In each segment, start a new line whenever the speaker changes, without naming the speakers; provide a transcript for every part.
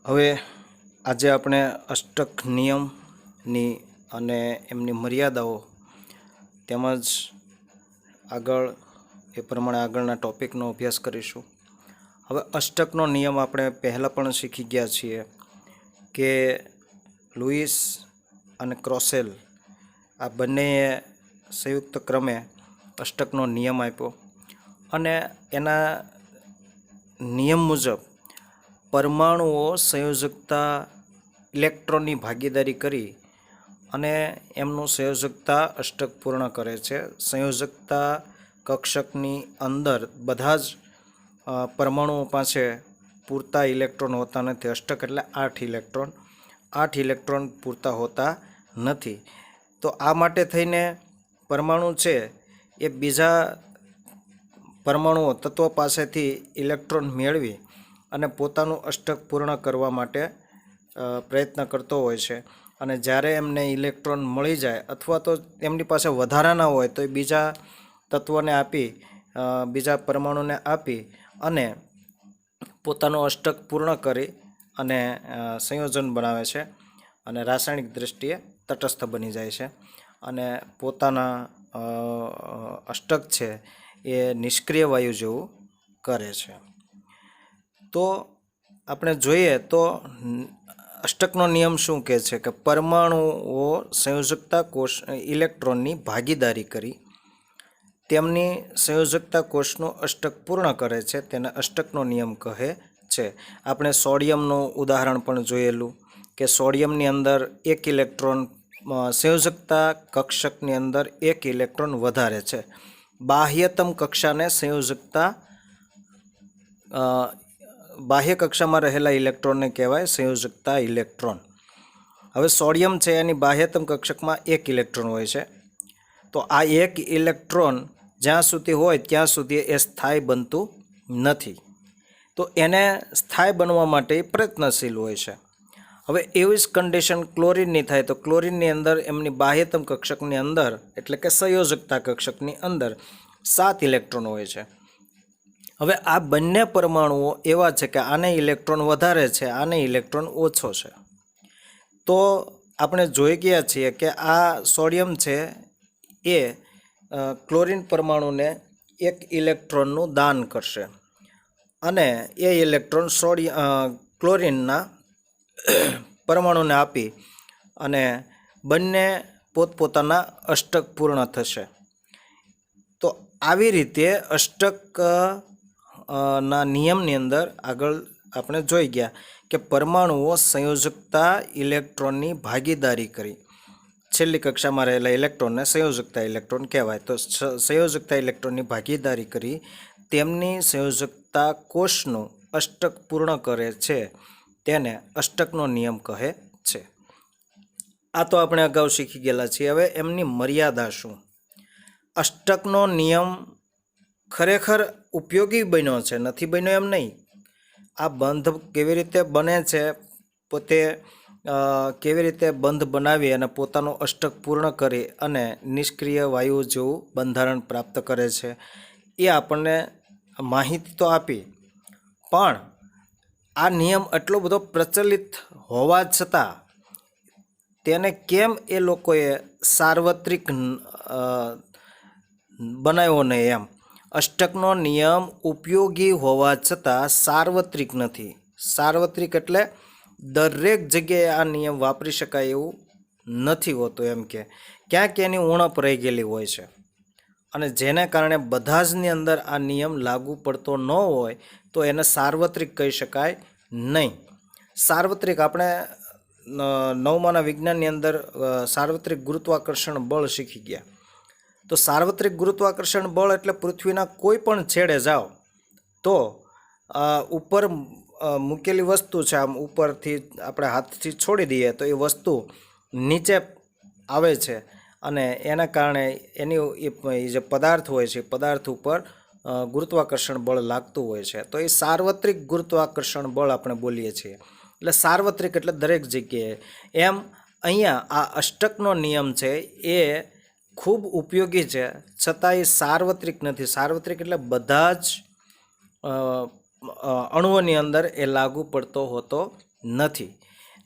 હવે આજે આપણે અષ્ટક નિયમની અને એમની મર્યાદાઓ તેમજ આગળ એ પ્રમાણે આગળના ટૉપિકનો અભ્યાસ કરીશું. હવે અષ્ટકનો નિયમ આપણે પહેલાં પણ શીખી ગયા છીએ કે લુઈસ અને ક્રોસેલ આ બંનેએ સંયુક્ત ક્રમે અષ્ટકનો નિયમ આપ્યો અને એના નિયમ મુજબ પરમાણુઓ સંયોજકતા ઇલેક્ટ્રોનની ભાગીદારી કરી અને એમનું સંયોજકતા અષ્ટક પૂર્ણ કરે છે. સંયોજકતા કક્ષકની અંદર બધા જ પરમાણુઓ પાસે પૂરતા ઇલેક્ટ્રોન હોતા નથી. અષ્ટક એટલે 8 ઇલેક્ટ્રોન પૂરતા હોતા નથી. તો આ માટે થઈને પરમાણુ છે એ બીજા પરમાણુઓ તત્વો પાસેથી ઇલેક્ટ્રોન મેળવી અને પોતાનું અષ્ટક પૂર્ણ કરવા માટે પ્રયત્ન કરતો હોય છે. અને જ્યારે એમને ઇલેક્ટ્રોન મળી જાય અથવા તો એમની પાસે વધારાના હોય તો એ બીજા તત્વોને આપી બીજા પરમાણુને આપી અને પોતાનું અષ્ટક પૂર્ણ કરી અને સંયોજન બનાવે છે અને રાસાયણિક દૃષ્ટિએ તટસ્થ બની જાય છે અને પોતાના અષ્ટક છે એ નિષ્ક્રિય વાયુ જેવું કરે છે. તો આપણે જોઈએ તો અષ્ટકનો નિયમ શું કહે છે કે પરમાણુઓ સંયોજકતા કોષ ઇલેક્ટ્રોનની ભાગીદારી કરી તેમની સંયોજકતા કોષનું અષ્ટક પૂર્ણ કરે છે, તેને અષ્ટકનો નિયમ કહે છે. આપણે સોડિયમનું ઉદાહરણ પણ જોયેલું કે સોડિયમની અંદર એક ઇલેક્ટ્રોન સંયોજકતા કક્ષકની અંદર એક ઇલેક્ટ્રોન વધારે છે. બાહ્યતમ કક્ષાને સંયોજકતા બાહ્ય કક્ષામાં રહેલા ઇલેક્ટ્રોનને કહેવાય સંયોજકતા ઇલેક્ટ્રોન. હવે સોડિયમ છે એની બાહ્યતમ કક્ષકમાં એક ઇલેક્ટ્રોન હોય છે. તો આ એક ઇલેક્ટ્રોન જ્યાં સુધી હોય ત્યાં સુધી એ સ્થાયી બનતું નથી. તો એને સ્થાયી બનવા માટે પ્રયત્નશીલ હોય છે. હવે એવી જ કન્ડિશન ક્લોરિનની થાય તો ક્લોરિનની અંદર એમની બાહ્યતમ કક્ષકની અંદર એટલે કે સંયોજકતા કક્ષકની અંદર 7 ઇલેક્ટ્રોન હોય છે. હવે આ બંને પરમાણુઓ એવા છે કે આને ઇલેક્ટ્રોન વધારે છે, આને ઇલેક્ટ્રોન ઓછો છે. તો આપણે જોઈ ગયા છીએ કે આ સોડિયમ છે એ ક્લોરિન પરમાણુને એક ઇલેક્ટ્રોનનું દાન કરશે અને એ ઇલેક્ટ્રોન ક્લોરિનના પરમાણુને આપી અને બંને પોતપોતાના અષ્ટક પૂર્ણ થશે. તો આવી રીતે અષ્ટક ના નિયમની અંદર આગળ આપણે જોઈ ગયા કે પરમાણુઓ સંયોજકતા ઇલેક્ટ્રોનની ભાગીદારી કરી છેલ્લી કક્ષામાં રહેલા ઇલેક્ટ્રોનને સંયોજકતા ઇલેક્ટ્રોન કહેવાય. તો સંયોજકતા ઇલેક્ટ્રોનની ભાગીદારી કરી તેમની સંયોજકતા કોષનું અષ્ટક પૂર્ણ કરે છે, તેને અષ્ટકનો નિયમ કહે છે. આ તો આપણે અગાઉ શીખી ગયેલા છીએ. હવે એમની મર્યાદા શું? અષ્ટકનો નિયમ ખરેખર ઉપયોગી બન્યો છે, નથી બન્યો એમ નહીં. આ બંધ કેવી રીતે બને છે, પોતે કેવી રીતે બંધ બનાવી અને પોતાનું અષ્ટક પૂર્ણ કરી અને નિષ્ક્રિય વાયુ જેવું બંધારણ પ્રાપ્ત કરે છે એ આપણને માહિતી તો આપી, પણ આ નિયમ એટલો બધો પ્રચલિત હોવા છતાં તેને કેમ એ લોકોએ સાર્વત્રિક બનાવ્યો નહીં એમ. અષ્ટકનો નિયમ ઉપયોગી હોવા છતાં સાર્વત્રિક નથી. સાર્વત્રિક એટલે દરેક જગ્યાએ આ નિયમ વાપરી શકાય એવું નથી હોતું. એમ કે ક્યાંક એની ઉણપ રહી ગયેલી હોય છે અને જેને કારણે બધા જની અંદર આ નિયમ લાગુ પડતો ન હોય તો એને સાર્વત્રિક કહી શકાય નહીં. સાર્વત્રિક આપણે નવમાના વિજ્ઞાનની અંદર સાર્વત્રિક ગુરુત્વાકર્ષણ બળ શીખી ગયા. તો સાર્વત્રિક ગુરુત્વાકર્ષણ બળ એટલે પૃથ્વીના કોઈ પણ છેડે જાઓ તો ઉપર મૂકેલી વસ્તુ છે, આમ ઉપરથી આપણે હાથથી છોડી દઈએ તો એ વસ્તુ નીચે આવે છે અને એના કારણે એની જે પદાર્થ હોય છે પદાર્થ ઉપર ગુરુત્વાકર્ષણ બળ લાગતું હોય છે. તો એ સાર્વત્રિક ગુરુત્વાકર્ષણ બળ આપણે બોલીએ છીએ. એટલે સાર્વત્રિક એટલે દરેક જગ્યાએ. એમ અહીંયા આ અષ્ટકનો નિયમ છે એ ખૂબ ઉપયોગી છે છતાં એ સાર્વત્રિક નથી. સાર્વત્રિક એટલે બધા જ અણુઓની અંદર એ લાગુ પડતો હોતો નથી.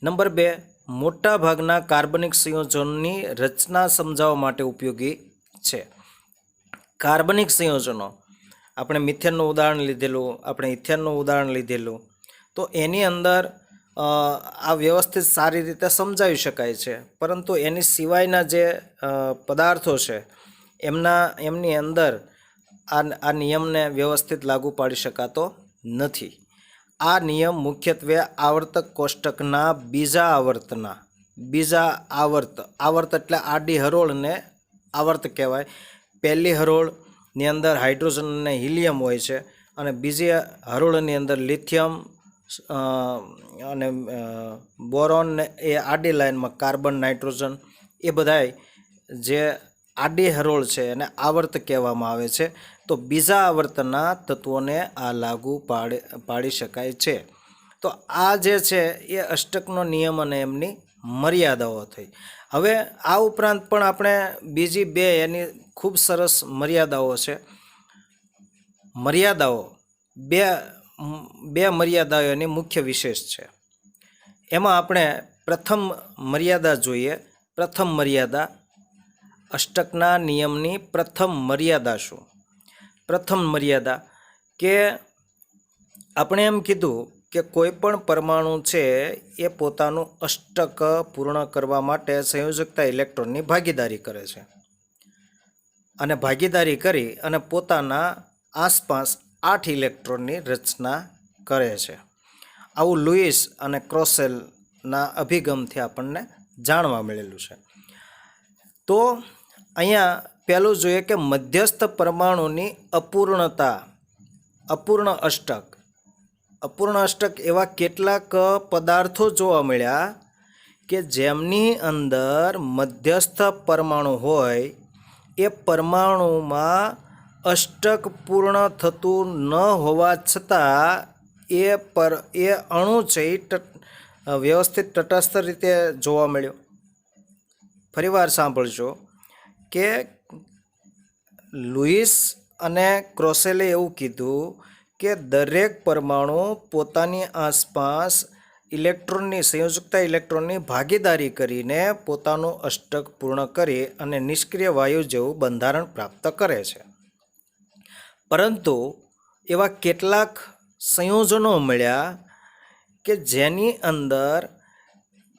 નંબર 2, મોટાભાગના કાર્બનિક સંયોજનોની રચના સમજાવવા માટે ઉપયોગી છે. કાર્બનિક સંયોજનો, આપણે મિથેનનું ઉદાહરણ લીધેલું, આપણે ઇથેનનું ઉદાહરણ લીધેલું, તો એની અંદર આ વ્યવસ્થિત સારી રીતે સમજાવી શકાય છે. પરંતુ એની સિવાયના જે પદાર્થો છે એમની અંદર આ નિયમને વ્યવસ્થિત લાગુ પાડી શકાતો નથી. આ નિયમ મુખ્યત્વે આવર્તક કોષ્ટકના બીજા આવર્ત એટલે આડી હરોળને આવર્ત કહેવાય. પહેલી હરોળની અંદર હાઇડ્રોજન અને હિલિયમ હોય છે અને બીજી હરોળની અંદર લિથિયમ અને બોરોન એ આડી લાઇનમાં કાર્બન, નાઇટ્રોજન એ બધાય જે આડી હરોળ છે એને આવર્ત કહેવામાં આવે છે. તો બીજા આવર્તના તત્વોને આ લાગુ પાડી શકાય છે. તો આ જે છે એ અષ્ટકનો નિયમ અને એમની મર્યાદાઓ થઈ. હવે આ ઉપરાંત પણ આપણે બીજી 2 એની ખૂબ સરસ મર્યાદાઓ છે. બે મર્યાદાઓ એની મુખ્ય વિશેષ છે. એમાં આપણે પ્રથમ મર્યાદા જોઈએ. પ્રથમ મર્યાદા, અષ્ટકના નિયમની પ્રથમ મર્યાદા શું? પ્રથમ મર્યાદા કે આપણે એમ કીધું કે કોઈ પણ પરમાણુ છે એ પોતાનું અષ્ટક પૂર્ણ કરવા માટે સંયોજકતા ઇલેક્ટ્રોનની ભાગીદારી કરે છે અને ભાગીદારી કરી અને પોતાના આસપાસ 8 ઇલેક્ટ્રોનની રચના કરે છે. આવું લુઈસ અને ક્રોસેલના અભિગમથી આપણને જાણવા મળેલું છે. તો અહીંયા પહેલું જોઈએ કે મધ્યસ્થ પરમાણુની અપૂર્ણ અષ્ટક એવા કેટલાક પદાર્થો જોવા મળ્યા કે જેમની અંદર મધ્યસ્થ પરમાણુ હોય એ પરમાણુમાં અષ્ટક પૂર્ણ થતું ન હોવા છતાં એ અણુ છે એ વ્યવસ્થિત તટસ્થ રીતે જોવા મળ્યો. ફરીવાર સાંભળજો કે લુઈસ અને ક્રોસેલે એવું કીધું કે દરેક પરમાણુ પોતાની આસપાસ સંયોજકતા ઇલેક્ટ્રોનની ભાગીદારી કરીને પોતાનું અષ્ટક પૂર્ણ કરી અને નિષ્ક્રિય વાયુ જેવું બંધારણ પ્રાપ્ત કરે છે. પરંતુ એવા કેટલાક સંયોજનો મળ્યા કે જેની અંદર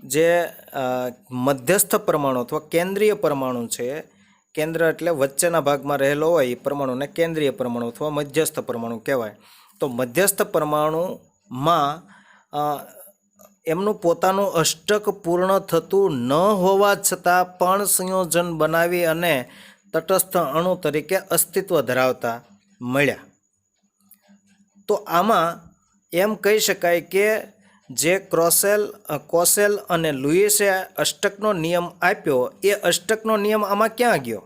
જે મધ્યસ્થ પરમાણુ અથવા કેન્દ્રીય પરમાણુ છે, કેન્દ્ર એટલે વચ્ચેના ભાગમાં રહેલો હોય એ પરમાણુને કેન્દ્રીય પરમાણુ અથવા મધ્યસ્થ પરમાણુ કહેવાય. તો મધ્યસ્થ પરમાણુમાં એમનું પોતાનું અષ્ટક પૂર્ણ થતું ન હોવા છતાં પણ સંયોજન બનાવી અને તટસ્થ અણુ તરીકે અસ્તિત્વ ધરાવતા મળ્યા. તો આમાં એમ કહી શકાય કે જે કોસેલ અને લુઈસે અષ્ટકનો નિયમ આપ્યો એ અષ્ટકનો નિયમ આમાં ક્યાં ગયો?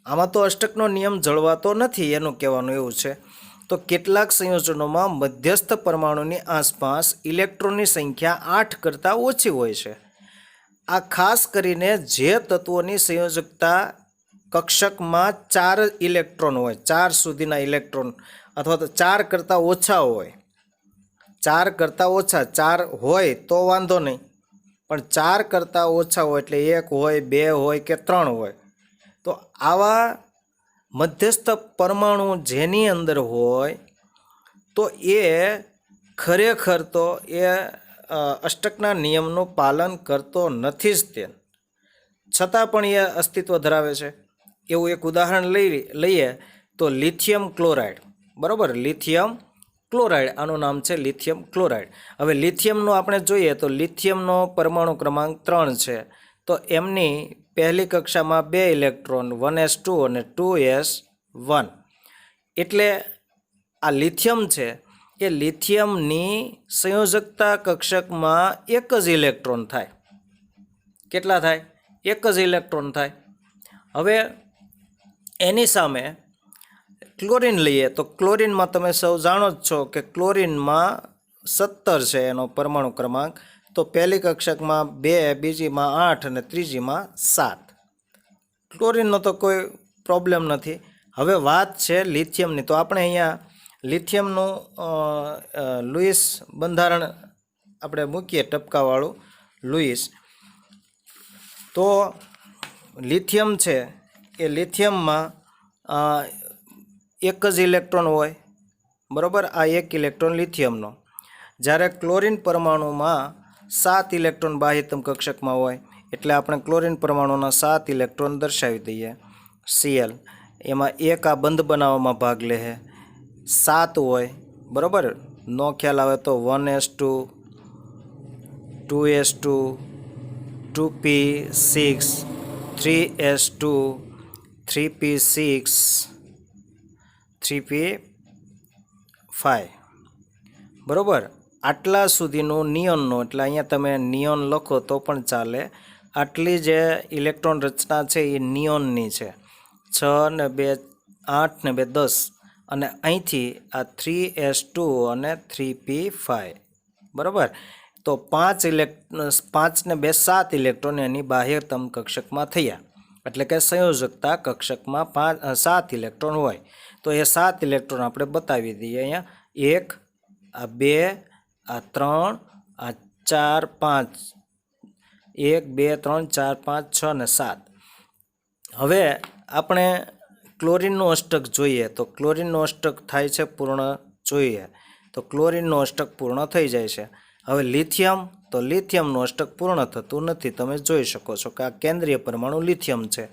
આમાં તો અષ્ટકનો નિયમ જળવાતો નથી એનું કહેવાનું એવું છે. તો કેટલાક સંયોજનોમાં મધ્યસ્થ પરમાણુની આસપાસ ઇલેક્ટ્રોનની સંખ્યા 8 કરતાં ઓછી હોય છે. આ ખાસ કરીને જે તત્વોની સંયોજકતા કક્ષકમાં 4 ઇલેક્ટ્રોન હોય, 4 સુધીના ઇલેક્ટ્રોન અથવા તો 4 કરતાં ઓછા હોય, 4 કરતાં ઓછા, 4 હોય તો વાંધો નહીં, પણ 4 કરતાં ઓછા હોય એટલે 1 હોય, 2 હોય કે 3 હોય. તો આવા મધ્યસ્થ પરમાણુ જેની અંદર હોય તો એ ખરેખર તો એ અષ્ટકના નિયમનું પાલન કરતો નથી જ તે, છતાં પણ એ અસ્તિત્વ ધરાવે છે. એવું એક ઉદાહરણ લઈએ તો લિથિયમ ક્લોરાઇડ. બરાબર, લિથિયમ ક્લોરાઇડ, આનું નામ છે લિથિયમ ક્લોરાઇડ. હવે લિથિયમનું આપણે જોઈએ તો લિથિયમનો પરમાણુ ક્રમાંક 3 છે. તો એમની પહેલી કક્ષામાં 2 ઇલેક્ટ્રોન 1s2 અને 2s1. એટલે આ લિથિયમ છે એ લિથિયમની સંયોજકતા કક્ષકમાં 1 જ ઇલેક્ટ્રોન થાય. કેટલા થાય? 1 જ ઇલેક્ટ્રોન થાય. હવે એની સામે ક્લોરીન લઈએ તો ક્લોરીનમાં તમે સૌ જાણો જ છો કે ક્લોરીનમાં 17 છે એનો પરમાણુ ક્રમાંક. તો પહેલી કક્ષકમાં 2, બીજીમાં 8 અને ત્રીજીમાં 7. ક્લોરીનનો તો કોઈ પ્રોબ્લેમ નથી. હવે વાત છે લિથિયમની. તો આપણે અહીંયા લિથિયમનું લુઈસ બંધારણ આપણે મૂકીએ ટપકાવાળું લુઈસ, તો લિથિયમ છે એ લિથિયમમાં એક જ ઇલેક્ટ્રોન હોય, બરાબર, આ એક ઇલેક્ટ્રોન લિથિયમનો. જ્યારે ક્લોરીન પરમાણુમાં 7 ઇલેક્ટ્રોન બાહ્યતમ કક્ષકમાં હોય, એટલે આપણે ક્લોરીન પરમાણુના 7 ઇલેક્ટ્રોન દર્શાવી દઈએ, Cl. એમાં એક આ બંધ બનાવવામાં ભાગ લે છે, 7 હોય, બરાબર. નો ખ્યાલ આવે તો 1s2, 2s2, 2p6, 3s2, 3p6, 3p5, બરાબર. આટલા સુધીનું નિયોનનો, એટલે અહીંયા તમે નિયોન લખો તો પણ ચાલે. આટલી જે ઇલેક્ટ્રોન રચના છે એ નિયોનની છે, 6 ને 2 8 ને 2 10, અને અહીંથી આ 3s2 અને 3p5, બરાબર. તો 5 ને 2 7 ઇલેક્ટ્રોન એની બાહ્યતમ કક્ષકમાં થયા, એટલે કે સંયોજકતા કક્ષકમાં 7 ઇલેક્ટ્રોન હોય. તો એ 7 ઇલેક્ટ્રોન આપણે બતાવી દઈએ અહીંયા, 1, આ 2, આ 3, આ 4 5, 1 2 3 4 5 6 ને 7. હવે આપણે ક્લોરીનનું અષ્ટક જોઈએ, તો ક્લોરીનનું અષ્ટક થાય છે પૂર્ણ જોઈએ, તો ક્લોરીનનું અષ્ટક પૂર્ણ થઈ જાય છે. હવે લિથિયમ, તો લિથિયમનું અષ્ટક પૂર્ણ થતું નથી. તમે જોઈ શકો છો કે આ કેન્દ્રીય પરમાણુ લિથિયમ છે,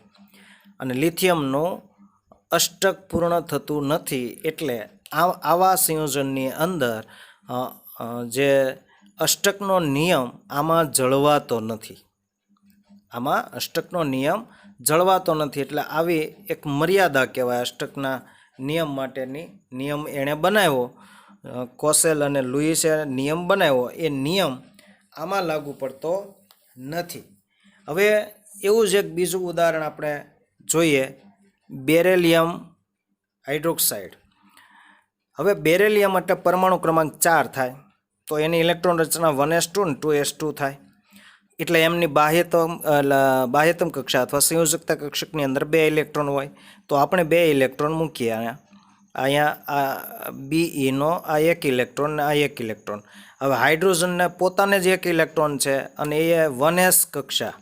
અને લિથિયમનું અષ્ટક પૂર્ણ થતું નથી. એટલે આવા સંયોજનની અંદર જે અષ્ટકનો નિયમ આમાં જળવાતો નથી, આમાં અષ્ટકનો નિયમ જળવાતો નથી. એટલે આવી એક મર્યાદા કહેવાય અષ્ટકના નિયમ માટેની. નિયમ એણે બનાવ્યો, કોસેલ અને લુઈસે નિયમ બનાવ્યો, એ નિયમ આમાં લાગુ પડતો નથી. હવે એવું જ એક બીજું ઉદાહરણ આપણે જોઈએ, બેરેલિયમ હાઇડ્રોક્સાઇડ. હવે બેરેલિયમ એટલે પરમાણુ ક્રમાંક 4 થાય, તો એની ઇલેક્ટ્રોન રચના 1s2 ને 2s2 થાય. એટલે એમની બાહ્યતમ કક્ષા અથવા સંયોજકતા કક્ષકની અંદર 2 ઇલેક્ટ્રોન હોય. તો આપણે 2 ઇલેક્ટ્રોન મૂકીએ અહીંયા આ બીઈનો આ એક ઇલેક્ટ્રોન ને આ એક ઇલેક્ટ્રોન. હવે હાઇડ્રોજનને પોતાને જ એક ઇલેક્ટ્રોન છે, અને એ 1s કક્ષા,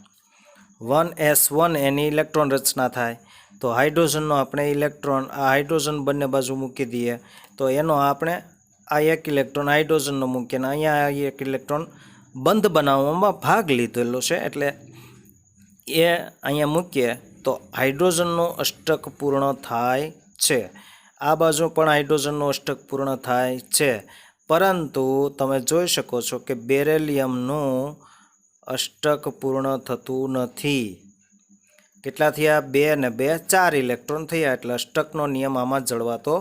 1s1 એની ઇલેક્ટ્રોન રચના થાય. તો હાઇડ્રોજનનો આપણે ઇલેક્ટ્રોન, આ હાઇડ્રોજન બંને બાજુ મૂકી દઈએ, તો એનો આપણે આ એક ઇલેક્ટ્રોન હાઇડ્રોજનનો મૂકીને અહીંયા આ એક ઇલેક્ટ્રોન બંધ બનાવવામાં ભાગ લીધેલો છે, એટલે એ અહીંયા મૂકીએ તો હાઇડ્રોજનનું અષ્ટક પૂર્ણ થાય છે. આ બાજુ પણ હાઇડ્રોજનનું અષ્ટક પૂર્ણ થાય છે, પરંતુ તમે જોઈ શકો છો કે બેરેલિયમનું અષ્ટક પૂર્ણ થતું નથી. કેટલા થયા? 2 ને 2 4 ઇલેક્ટ્રોન થયા, એટલે અષ્ટકનો નિયમ આમાં જળવાતો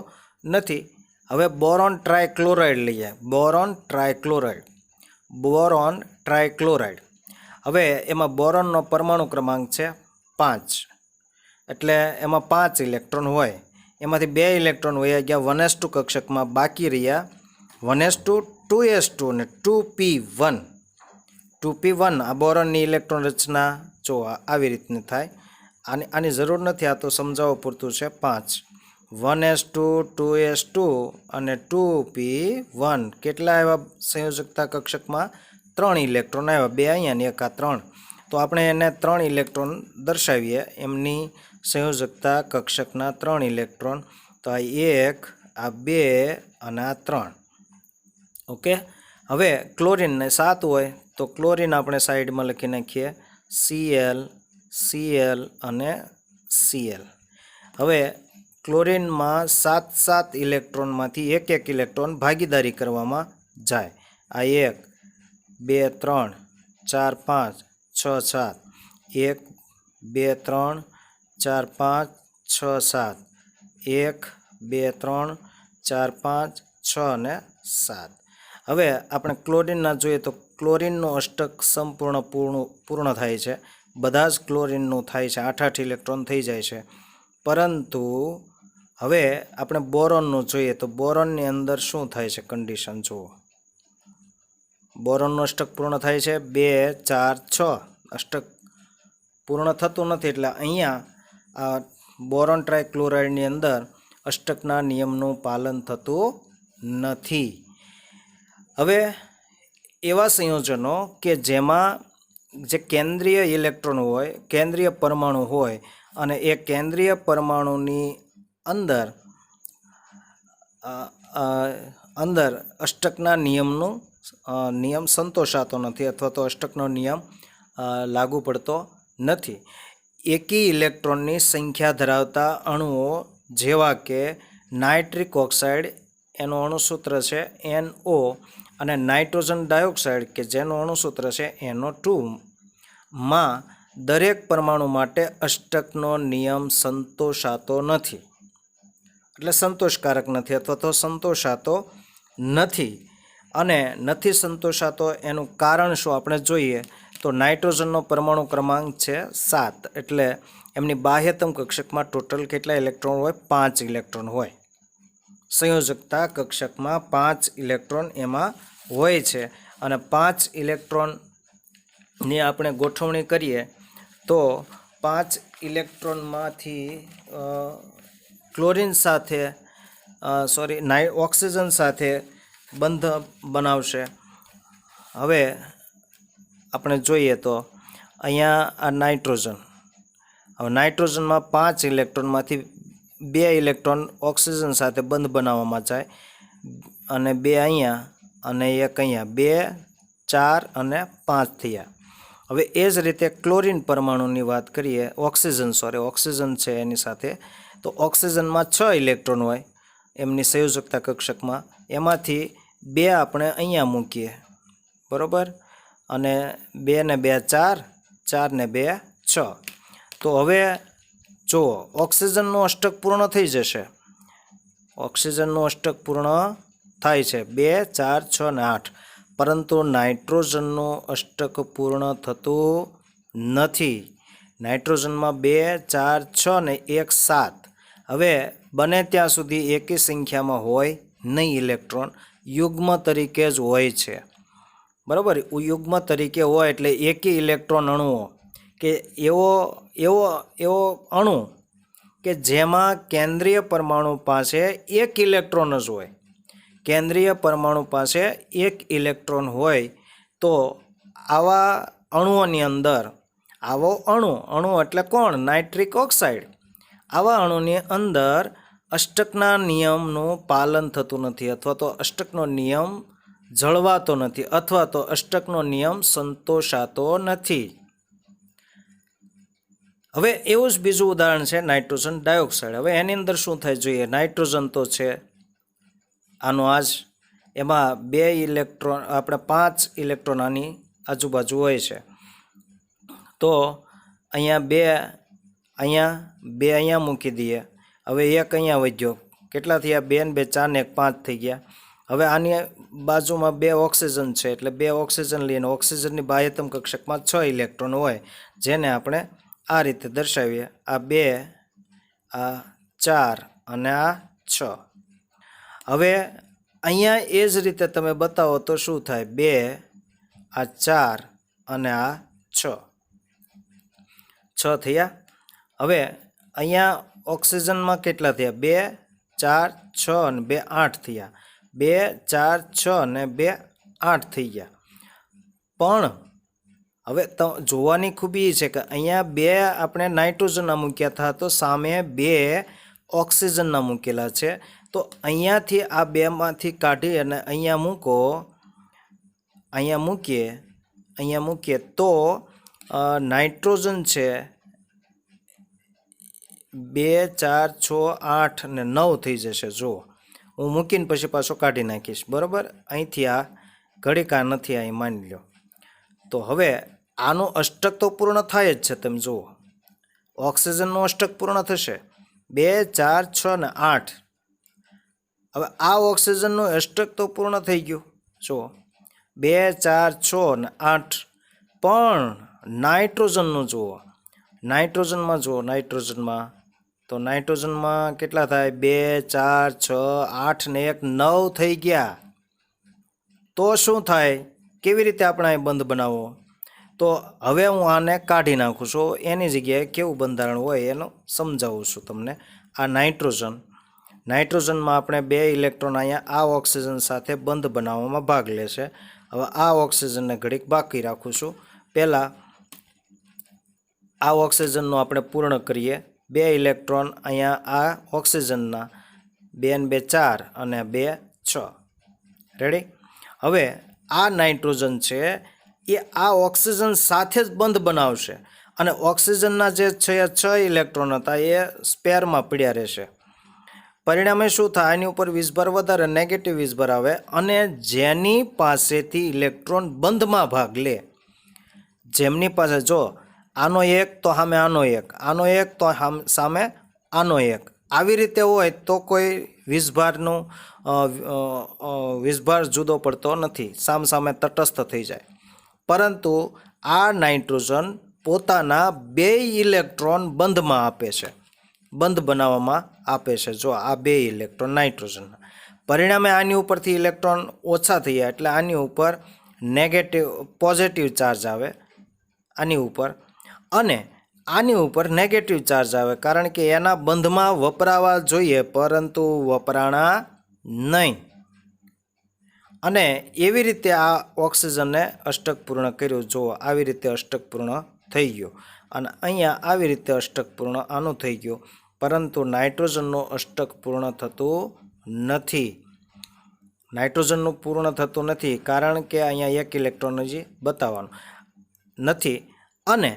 નથી. હવે બોરોન ટ્રાયક્લોરાઇડ લઈએ, બોરોન ટ્રાયક્લોરાઇડ. હવે એમાં બોરોનનો પરમાણુ ક્રમાંક છે 5, એટલે એમાં 5 ઇલેક્ટ્રોન હોય. એમાંથી 2 ઇલેક્ટ્રોન વયા ગયા 1s2 કક્ષકમાં, બાકી રહ્યા 1s2, 2s2 અને 2p1. 2p1 આ બોરોનની ઇલેક્ટ્રોન રચના જો આવી રીતની થાય. આની જરૂર નથી, આ તો સમજાવવા પૂરતું છે. 5, 1s2, 2s2 અને 2p1. કેટલા આવ્યા સંયોજકતા કક્ષકમાં? 3 ઇલેક્ટ્રોન આવ્યા, 2 અહીંયા ને 1 આ 3. તો આપણે એને 3 ઇલેક્ટ્રોન દર્શાવીએ, એમની સંયોજકતા કક્ષકના 3 ઇલેક્ટ્રોન. તો આ 1, આ 2 અને આ 3. ઓકે. હવે ક્લોરીનને 7 હોય, તો ક્લોરીન આપણે સાઈડમાં લખી નાખીએ, Cl, Cl અને Cl. હવે ક્લોરીનમાં 7 ઇલેક્ટ્રોનમાંથી એક ઇલેક્ટ્રોન ભાગીદારી કરવામાં જાય. આ 1, 2 3 4 5 6 7, 1 2 3 4 5 6 7, 1 2 3 4 5 6 અને 7. હવે આપણે ક્લોરીનના જોઈએ તો ક્લોરીનનું અષ્ટક સંપૂર્ણ પૂર્ણ થાય છે. બધા જ ક્લોરીનનું થાય છે, 8 ઇલેક્ટ્રોન થઈ જાય છે. પરંતુ હવે આપણે બોરોનનું જોઈએ તો બોરોનની અંદર શું થાય છે કન્ડિશન જુઓ. બોરોનનું અષ્ટક પૂર્ણ થાય છે 2 4 6, અષ્ટક પૂર્ણ થતું નથી. એટલે અહીંયા આ બોરોન ટ્રાયક્લોરાઇડની અંદર અષ્ટકના નિયમનું પાલન થતું નથી. હવે એવા સંયોજનો કે જેમાં જે કેન્દ્રીય ઇલેક્ટ્રોન હોય, કેન્દ્રીય પરમાણુ હોય અને એ કેન્દ્રીય પરમાણુની અંદર અંદર અષ્ટકના નિયમ સંતોષાતો નથી અથવા તો અષ્ટકનો નિયમ લાગુ પડતો નથી. એકી ઇલેક્ટ્રોનની સંખ્યા ધરાવતા અણુઓ જેવા કે નાઇટ્રિક ઓક્સાઇડ, એનું અણુસૂત્ર છે NO, અને નાઇટ્રોજન ડાયોક્સાઇડ કે જેનું અણુસૂત્ર છે NO2 માં દરેક પરમાણુ માટે અષ્ટકનો નિયમ સંતોષાતો નથી, એટલે સંતોષકારક નથી અથવા તો સંતોષાતો નથી. અને નથી સંતોષાતો એનું કારણ શું આપણે જોઈએ તો નાઇટ્રોજનનો પરમાણુ ક્રમાંક છે 7, એટલે એમની બાહ્યતમ કક્ષકમાં ટોટલ કેટલા ઇલેક્ટ્રોન હોય? 5 ઇલેક્ટ્રોન હોય. સંયોજકતા કક્ષકમાં 5 ઇલેક્ટ્રોન એમાં હોય છે. અને 5 ઇલેક્ટ્રોનની આપણે ગોઠવણી કરીએ તો 5 ઇલેક્ટ્રોનમાંથી ક્લોરીન સાથે ઓક્સિજન સાથે બંધ બનાવશે. હવે આપણે જોઈએ તો અહીંયા આ નાઇટ્રોજન, હવે નાઇટ્રોજનમાં 5 ઇલેક્ટ્રોનમાંથી 2 ઇલેક્ટ્રોન ઓક્સિજન સાથે બંધ બનાવવામાં જાય અને 2 અહીંયા અને 1 અહીંયા, 2, 4 અને 5 થયા. હવે એ જ રીતે ક્લોરીન પરમાણુની વાત કરીએ, ઓક્સિજન છે એની સાથે, તો ઓક્સિજનમાં 6 ઇલેક્ટ્રોન હોય એમની સંયોજકતા કક્ષકમાં, એમાંથી 2 આપણે અહીંયા મૂકીએ, બરાબર, અને 2 ને 2 4, 4 ને 2 6. તો હવે જુઓ, ઓક્સિજનનું અષ્ટક પૂર્ણ થઈ જશે, ઓક્સિજનનું અષ્ટક પૂર્ણ થાય છે 2, 4, 6 ને 8, પરંતુ નાઇટ્રોજનનું અષ્ટક પૂર્ણ થતું નથી. નાઇટ્રોજનમાં 2, 4, 6 ને 1 7. હવે બને ત્યાં સુધી એકી સંખ્યામાં હોય નહીં ઇલેક્ટ્રોન, યુગ્મ તરીકે જ હોય છે, બરાબર. યુગ્મ તરીકે હોય એટલે એકી ઇલેક્ટ્રોન અણુઓ કે એવો અણુ કે જેમાં કેન્દ્રીય પરમાણુ પાસે 1 ઇલેક્ટ્રોન જ હોય, કેન્દ્રીય પરમાણુ પાસે 1 ઇલેક્ટ્રોન હોય, તો આવા અણુઓની અંદર આવો અણુ એટલે કોણ? Nitric oxide. આવા અણુની અંદર અષ્ટકના નિયમનું પાલન થતું નથી અથવા તો અષ્ટકનો નિયમ જળવાતો નથી અથવા તો અષ્ટકનો નિયમ સંતોષાતો નથી. હવે એવું જ બીજું ઉદાહરણ છે નાઇટ્રોજન ડાયોક્સાઇડ. હવે એની અંદર શું થાય જોઈએ? નાઇટ્રોજન તો છે આનો એમાં 2 ઇલેક્ટ્રોન, આપણે 5 ઇલેક્ટ્રોન આની આજુબાજુ હોય છે. તો અહીંયા 2 અહીંયા મૂકી દઈએ. હવે 1 અહીંયા વધ્યો, કેટલા થયા? 2 ને 2 4 ને 1 5 થઈ ગયા. હવે આની બાજુમાં 2 ઓક્સિજન છે એટલે 2 ઓક્સિજન લઈને ઓક્સિજનની બાહ્યતમ કક્ષકમાં 6 ઇલેક્ટ્રોન હોય, જેને આપણે આ રીતે દર્શાવીએ, આ 2, આ 4 અને આ 6. હવે અહીંયા એ જ રીતે તમે બતાવો તો શું થાય? 2, આ 4 અને આ 6 થયા. હવે અહીંયા ઓક્સિજનમાં કેટલા થયા? 2, 4, 6 અને 2 8 થયા. 2, 4, 6 અને 2 8 થઈ ગયા. પણ હવે જોવાની ખૂબી એ છે કે અહીંયા 2 આપણે નાઇટ્રોજનના મૂક્યા હતા, તો સામે 2 ઓક્સિજનના મૂકેલા છે. તો અહીંયાથી આ 2માંથી કાઢી અને અહીંયા મૂકીએ તો નાઇટ્રોજન છે 2, 4, 6, 8 અને 9 થઈ જશે. જો હું મૂકીને પછી પાછો કાઢી નાખીશ, બરાબર. અહીંથી આ ઘડીકા નથી, અહીં માની લો. તો હવે આનું અષ્ટક તો પૂર્ણ થાય જ છે, તમે જુઓ, ઓક્સિજનનું અષ્ટક પૂર્ણ થશે 2, 4, 6 ને 8. હવે આ ઓક્સિજનનું અષ્ટક તો પૂર્ણ થઈ ગયું, જુઓ 2, 4, 6 ને 8. પણ નાઇટ્રોજનનું જુઓ, નાઇટ્રોજનમાં તો નાઇટ્રોજનમાં કેટલા થાય? 2, 4, 6, 8 ને 1 9 થઈ ગયા. તો શું થાય? કેવી રીતે આપણે અહીં બંધ બનાવવો? તો હવે હું આને કાઢી નાખું છું, એની જગ્યાએ કેવું બંધારણ હોય એનું સમજાવું છું તમને. આ નાઇટ્રોજન નાઇટ્રોજનમાં આપણે 2 ઇલેક્ટ્રોન અહીંયા આ ઓક્સિજન સાથે બંધ બનાવવામાં ભાગ લેશે. હવે આ ઓક્સિજનને ઘડીક બાકી રાખું છું. પહેલાં આ ઓક્સિજનનું આપણે પૂર્ણ કરીએ. 2 ઇલેક્ટ્રોન અહીંયા આ ઓક્સિજનના 2 ને 2 4 અને 2 6. રેડી. હવે આ નાઇટ્રોજન છે એ આ ઓક્સિજન સાથે જ બંધ બનાવશે અને ઓક્સિજનના જે 6 ઇલેક્ટ્રોન હતા એ સ્પેરમાં પડ્યા રહેશે. પરિણામે શું થાય? આની ઉપર વીજભાર વધારે, નેગેટિવ વીજભાર આવે અને જેની પાસેથી ઇલેક્ટ્રોન બંધમાં ભાગ લે, જેમની પાસે જો આનો એક તો સામે આનો એક, આનો એક તો સામે આનો એક, આવી રીતે હોય તો કોઈ વીજભારનું વીજભાર જુદો પડતો નથી, સામસામે તટસ્થ થઈ જાય. પરંતુ આ નાઇટ્રોજન પોતાના 2 ઇલેક્ટ્રોન બંધમાં આપે છે, બંધ બનાવવામાં આપે છે. જો આ 2 ઇલેક્ટ્રોન નાઇટ્રોજનના, પરિણામે આની ઉપરથી ઇલેક્ટ્રોન ઓછા થઈ જાય એટલે આની ઉપર પોઝિટિવ ચાર્જ આવે આની ઉપર, અને આની ઉપર નેગેટિવ ચાર્જ આવે, કારણ કે એના બંધમાં વપરાવા જોઈએ પરંતુ વપરાણા નહીં. અને એવી રીતે આ ઓક્સિજનને અષ્ટક પૂર્ણ કર્યું. જો આવી રીતે અષ્ટક પૂર્ણ થઈ ગયું અને અહીંયા આવી રીતે અષ્ટક પૂર્ણ આનું થઈ ગયું, પરંતુ નાઇટ્રોજનનું અષ્ટક પૂર્ણ થતું નથી. નાઇટ્રોજનનું પૂર્ણ થતું નથી કારણ કે અહીંયા 1 ઇલેક્ટ્રોન હજી બતાવવાનું નથી અને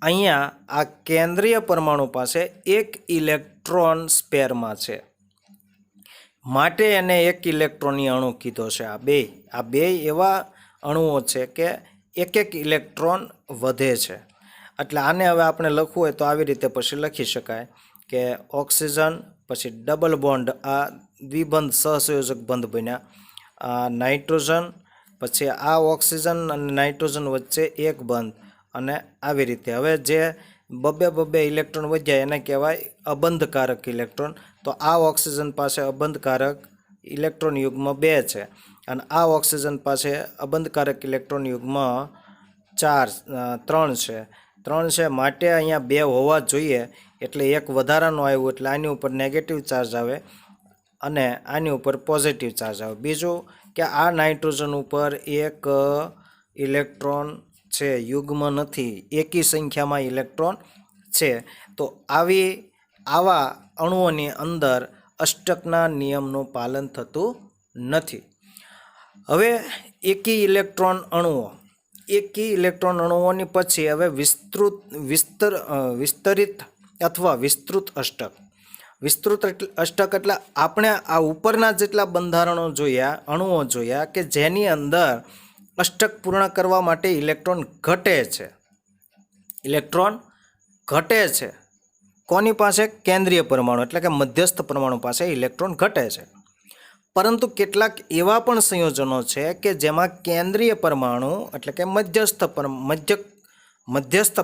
અહીંયા આ કેન્દ્રીય પરમાણુ પાસે 1 ઇલેક્ટ્રોન સ્પેરમાં છે, માટે એને 1 ઇલેક્ટ્રોનની અણુ કીધો છે. આ બે એવા અણુઓ છે કે 1 ઇલેક્ટ્રોન વધે છે. એટલે આને હવે આપણે લખવું હોય તો આવી રીતે પછી લખી શકાય કે ઓક્સિજન પછી ડબલ બોન્ડ, આ દ્વિબંધ સહસંયોજક બંધ બન્યા, આ નાઇટ્રોજન પછી આ ઓક્સિજન અને નાઇટ્રોજન વચ્ચે એક બંધ, અને આવી રીતે. હવે જે બબે ઇલેક્ટ્રોન વધ્યા એને કહેવાય અબંધકારક ઇલેક્ટ્રોન. તો આ ઓક્સિજન પાસે અબંધકારક ઇલેક્ટ્રોન યુગ્મ 2 છે અને આ ઓક્સિજન પાસે અબંધકારક ઇલેક્ટ્રોન યુગ્મ 3 છે. માટે અહીંયા 2 હોવા જોઈએ એટલે એક વધારાનું આવ્યું એટલે આની ઉપર નેગેટિવ ચાર્જ આવે અને આની ઉપર પોઝિટિવ ચાર્જ આવે. બીજું કે આ નાઇટ્રોજન ઉપર 1 ઇલેક્ટ્રોન છે, યુગ્મ નથી, એકી સંખ્યામાં ઇલેક્ટ્રોન છે. તો આવા અણુઓની અંદર અષ્ટકના નિયમનું પાલન થતું નથી. હવે એકી ઇલેક્ટ્રોન અણુઓની પછી હવે વિસ્તરિત અથવા વિસ્તૃત અષ્ટક. વિસ્તૃત અષ્ટક એટલે આપણે આ ઉપરના જેટલા બંધારણો જોયા, અણુઓ જોયા કે જેની અંદર અષ્ટક પૂર્ણ કરવા માટે ઇલેક્ટ્રોન ઘટે છે. કોની પાસે? કેન્દ્રીય પરમાણુ એટલે કે મધ્યસ્થ પરમાણુ પાસે ઇલેક્ટ્રોન ઘટે છે. પરંતુ કેટલાક એવા પણ સંયોજનો છે કે જેમાં કેન્દ્રીય પરમાણુ એટલે કે મધ્યસ્થ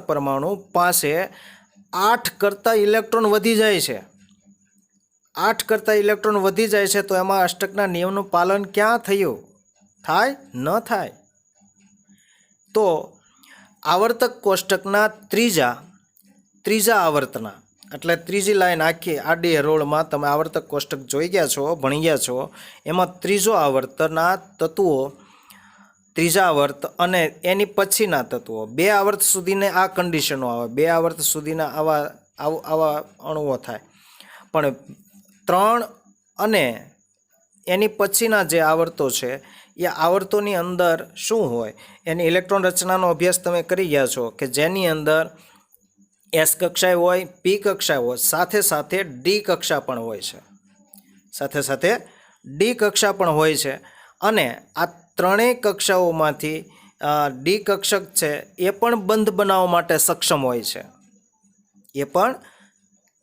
પરમાણુ પાસે 8 કરતાં ઇલેક્ટ્રોન વધી જાય છે. 8 કરતાં ઇલેક્ટ્રોન વધી જાય છે તો એમાં અષ્ટકના નિયમનું પાલન ક્યાં થયું? થાય? ન થાય. તો આવર્તક કોષ્ટકના ત્રીજા આવર્તના એટલે ત્રીજી લાઈન આખી આડી હરોળમાં તમે આવર્તક કોષ્ટક જોઈ ગયા છો, ભણી ગયા છો. એમાં ત્રીજો આવર્તના તત્વો, ત્રીજા આવર્ત અને એની પછીના તત્વો, 2 આવર્ત સુધીને આ કન્ડિશનો આવે, 2 આવર્ત સુધીના આવા અણુઓ થાય. પણ 3 અને એની પછીના જે આવર્તો છે એ આવર્તોની અંદર શું હોય એની ઇલેક્ટ્રોન રચનાનો અભ્યાસ તમે કરી ગયા છો કે જેની અંદર એસ કક્ષાએ હોય, પી કક્ષાએ હોય, સાથે ડી કક્ષા પણ હોય છે. અને આ ત્રણેય કક્ષાઓમાંથી ડી કક્ષક છે એ પણ બંધ બનાવવા માટે સક્ષમ હોય છે. એ પણ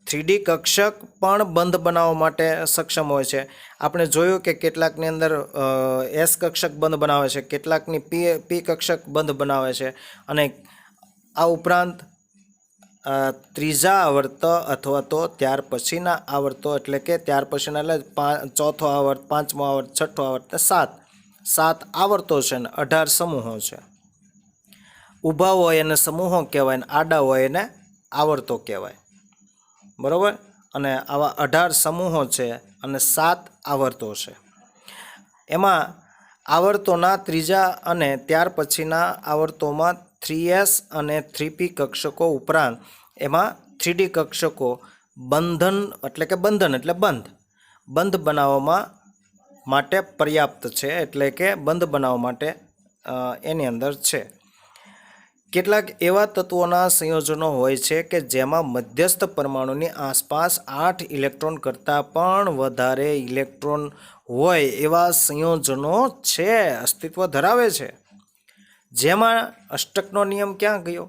3D કક્ષક પણ બંધ બનાવવા માટે સક્ષમ હોય છે. આપણે જોયું કે કેટલાકની અંદર એસ કક્ષક બંધ બનાવે છે, કેટલાકની પી કક્ષક બંધ બનાવે છે. અને આ ઉપરાંત ત્રીજા આવર્ત અથવા તો ત્યાર પછીના આવર્તો એટલે કે ત્યાર પછીના એટલે ચોથો આવર્ત, પાંચમો આવર્ત, છઠ્ઠો આવર્ત, 7 આવર્તો છે ને 18 સમૂહો છે. ઊભા હોય એને સમૂહો કહેવાય ને આડા હોય એને આવર્તો કહેવાય. બરાબર? અને આવા 18 સમૂહો છે અને 7 આવર્તો છે. એમાં આવર્તોના ત્રીજા અને ત્યાર પછીના આવર્તોમાં 3s અને 3p કક્ષકો ઉપરાંત એમાં 3d કક્ષકો બંધ બનાવવામાં માટે પર્યાપ્ત છે, એટલે કે બંધ બનાવવા માટે એની અંદર છે. કેટલાક એવા તત્વોના સંયોજનો હોય છે કે જેમાં મધ્યસ્થ પરમાણુની આસપાસ 8 ઇલેક્ટ્રોન કરતાં પણ વધારે ઇલેક્ટ્રોન હોય એવા સંયોજનો છે, અસ્તિત્વ ધરાવે છે. જેમાં અષ્ટકનો નિયમ ક્યાં ગયો?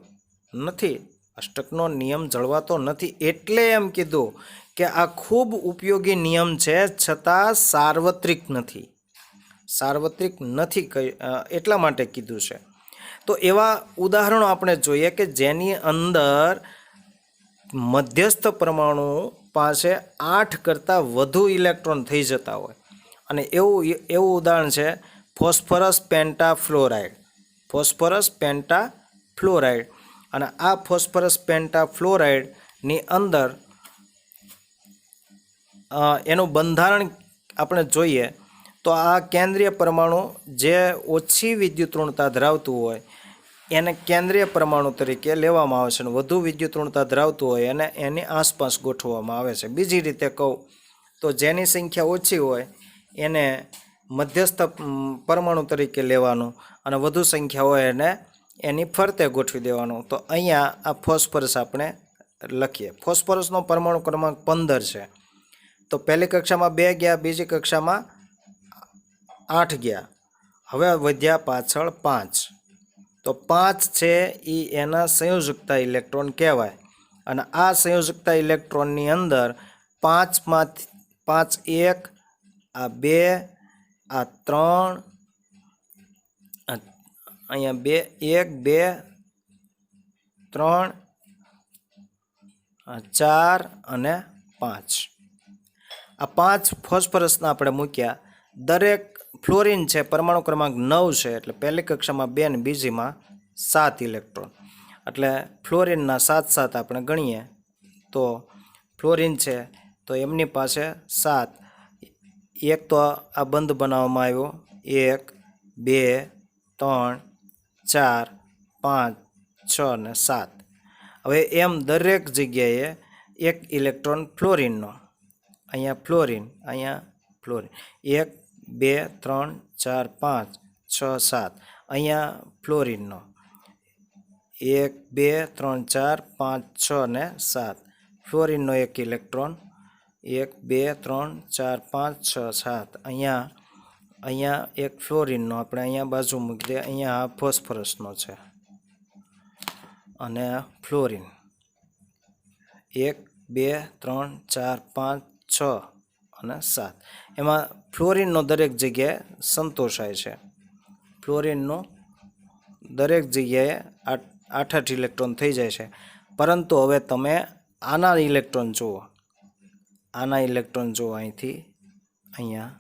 નથી. અષ્ટકનો નિયમ જળવાતો નથી. એટલે એમ કીધું કે આ ખૂબ ઉપયોગી નિયમ છે, છતાં સાર્વત્રિક નથી. સાર્વત્રિક નથી એટલા માટે કીધું છે. તો એવા ઉદાહરણો આપણે જોઈએ કે જેની અંદર મધ્યસ્થ પરમાણુ પાસે 8 કરતાં વધુ ઇલેક્ટ્રોન થઈ જતા હોય, અને એવું ઉદાહરણ છે ફોસ્ફરસ પેન્ટાફ્લોરાઇડ. ફોસ્ફરસ પેન્ટાફ્લોરાઇડ. અને આ ફોસ્ફરસ પેન્ટાફ્લોરાઇડની અંદર એનું બંધારણ આપણે જોઈએ તો આ કેન્દ્રીય પરમાણુ જે ઓછી વિદ્યુત ઋણતા ધરાવતું હોય એને કેન્દ્રીય પરમાણુ તરીકે લેવામાં આવે છે, અને વધુ વિદ્યુત ઋણતા ધરાવતું હોય એને એની આસપાસ ગોઠવવામાં આવે છે. બીજી રીતે કહું તો જેની સંખ્યા ઓછી હોય એને મધ્યસ્થ પરમાણુ તરીકે લેવાનું, અને વધુ સંખ્યા હોય એને એની ફરતે ગોઠવી દેવાનું. તો અહીંયા આ ફોસ્ફરસ આપણે લખીએ. ફોસ્ફરસનો પરમાણુ ક્રમાંક 15 છે. તો પહેલી કક્ષામાં 2 ગયા, બીજી કક્ષામાં 8 ગયા, હવે વધ્યા પાછળ 5. તો 5 છે એ એના સંયોજકતા ઇલેક્ટ્રોન કહેવાય. અને આ સંયોજકતા ઇલેક્ટ્રોનની અંદર 5 1, આ 2, આ 3, અહીંયા 1 2 3, 4 અને 5. આ 5 ફોસ્ફરસના આપણે મૂક્યા. દરેક ફ્લોરિન છે પરમાણુ ક્રમાંક 9 છે, એટલે પહેલી કક્ષામાં 2 ને બીજીમાં 7 ઇલેક્ટ્રોન. એટલે ફ્લોરિનના 7 આપણે ગણીએ તો ફ્લોરિન છે તો એમની પાસે 7. એક તો આ બંધ બનાવવામાં આવ્યો, 1 2 3 4 5 6 ને 7. હવે એમ દરેક જગ્યાએ 1 ઇલેક્ટ્રોન ફ્લોરિનનો. અહીંયા ફ્લોરિન, અહીંયા ફ્લોરિન. 1 2 3 4 5 6 7. અહીંયા ફ્લોરિનનો 1 2 3 4 5 6 ને 7. ફ્લોરિનનો 1 ઇલેક્ટ્રોન. 1 2 3 4 5 6 7. અહીંયા એક ફ્લોરિનનો આપણે અહીંયા બાજુ મૂકી દઈએ. અહીંયા આ ફોસ્ફરસનો છે અને ફ્લોરિન 1 2 3 4 5 6 અને 7. એમાં ફ્લોરિનનો દરેક જગ્યાએ સંતોષાય છે. ફ્લોરિનનો દરેક જગ્યાએ 8 ઇલેક્ટ્રોન થઈ જાય છે. પરંતુ હવે તમે આના ઇલેક્ટ્રોન જુઓ. આના ઇલેક્ટ્રોન જુઓ અહીંથી અહીંયા.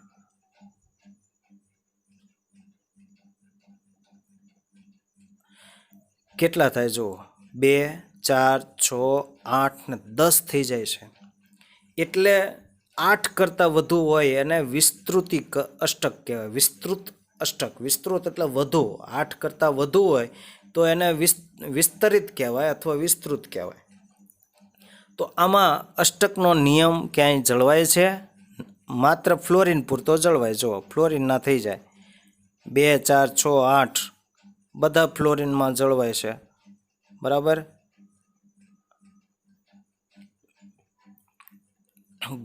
કેટલા થાય જુઓ, 2 4 6 8 ને 10 થઈ જાય છે. એટલે 8 કરતાં વધુ હોય એને વિસ્તૃતિ અષ્ટક કહેવાય. વિસ્તૃત અષ્ટક. વિસ્તૃત એટલે વધુ. 8 કરતાં વધુ હોય તો એને વિસ્તરિત કહેવાય અથવા વિસ્તૃત કહેવાય. તો આમાં અષ્ટકનો નિયમ ક્યાંય જળવાય છે? માત્ર ફ્લોરિન પૂરતો જળવાય. જુઓ, ફ્લોરિનના થઈ જાય 2 4 6 8 બધા ફ્લોરિનમાં જળવાય છે. બરાબર.